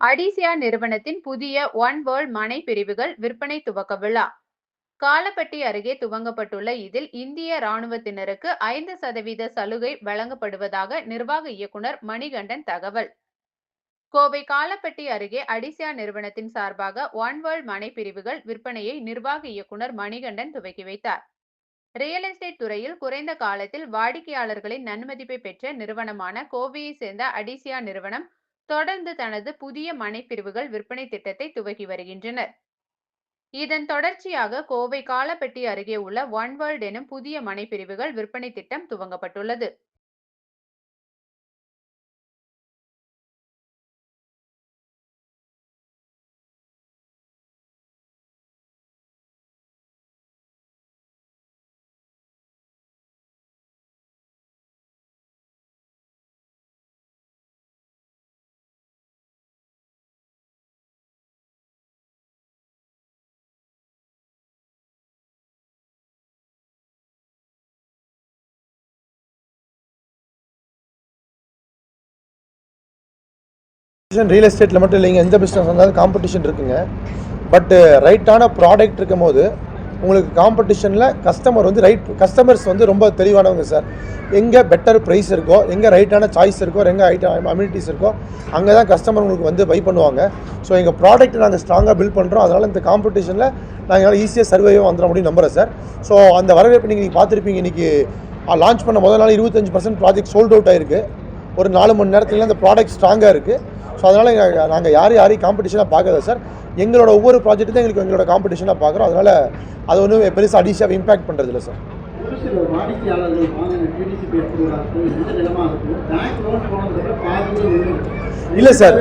அடிசியா நிறுவனத்தின் புதிய one world மனை பிரிவுகள் விற்பனை துவக்க விழா காலப்பட்டி அருகே துவங்கப்பட்டுள்ள இதில் இந்திய ராணுவத்தினருக்கு 5% சலுகை வழங்கப்படுவதாக நிர்வாக இயக்குனர் மணிகண்டன் தகவல். கோவை காலப்பட்டி அருகே அடிசியா நிறுவனத்தின் சார்பாக ஒன் வேர்ல்ட் மனை பிரிவுகள் விற்பனையை நிர்வாக இயக்குனர் மணிகண்டன் துவக்கி வைத்தார். ரியல் எஸ்டேட் துறையில் குறைந்த காலத்தில் வாடிக்கையாளர்களின் நன்மதிப்பை பெற்ற நிறுவனமான கோவையை சேர்ந்த அடிசியா நிறுவனம் தொடர்ந்து தனது புதிய மனைப்பிரிவுகள் விற்பனை திட்டத்தை துவக்கி வருகின்றனர். இதன் தொடர்ச்சியாக கோவை காலப்பட்டி அருகே உள்ள ஒன் வேர்ல்ட் எனும் புதிய மனைப்பிரிவுகள் விற்பனை திட்டம் துவங்கப்பட்டுள்ளது. ரியல் எஸ்டேட்டில் மட்டும் இல்லைங்க, எந்த பிஸ்னஸ் வந்தாலும் காம்படிஷன் இருக்குங்க. பட்டு ரைட்டான ப்ராடக்ட் இருக்கும் போது உங்களுக்கு காம்படிஷனில் கஸ்டமர்ஸ் வந்து ரொம்ப தெளிவானவங்க சார். எங்கே பெட்டர் ப்ரைஸ் இருக்கோ, எங்கே ரைட்டான சாய்ஸ் இருக்கோ, எங்கே அம்யூனிட்டிஸ் இருக்கோ, அங்கே தான் கஸ்டமர் உங்களுக்கு வந்து பை பண்ணுவாங்க. ஸோ எங்கள் ப்ராடக்ட் நாங்கள் ஸ்ட்ராங்காக பில்ட் பண்ணுறோம். அதனால் இந்த காம்படிஷனில் நாங்கள் ஈஸியாக சர்வையும் வந்துட முடியும் நம்புகிறேன் சார். ஸோ அந்த வரவேற்பு நீங்கள் பார்த்துருப்பீங்க. இன்றைக்கி லான்ச் பண்ண முதல் நாள் 25% ப்ராஜெக்ட் சோல்ட் அவுட் ஆகிருக்கு. ஒரு 4 மணி நேரத்தில் அந்த ப்ராடக்ட் ஸ்ட்ராங்காக இருக்குது. ஸோ அதனால் நாங்கள் யாரையும் காம்படிஷனாக பார்க்காத சார். எங்களோட ஒவ்வொரு ப்ராஜெக்ட்டு தான் எங்களோட காம்படிஷனாக பார்க்குறோம். அதனால் அது ஒன்றும் பெருசாக அடிஷியாக இம்பேக்ட் பண்ணுறதில்ல சார். இல்லை சார்,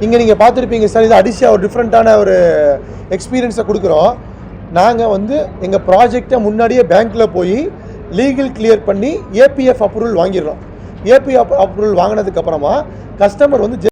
இங்கே நீங்கள் பார்த்துருப்பீங்க சார். இது அடிஷியாக ஒரு டிஃப்ரெண்ட்டான ஒரு எக்ஸ்பீரியன்ஸை கொடுக்குறோம். நாங்கள் வந்து எங்கள் ப்ராஜெக்டை முன்னாடியே பேங்க்கில் போய் லீகல் கிளியர் பண்ணி ஏபிஎஃப் அப்ரூவல் வாங்கிடுறோம். ஏபிஎஃப் அப்ரூவல் வாங்கினதுக்கப்புறமா கஸ்டமர் வந்து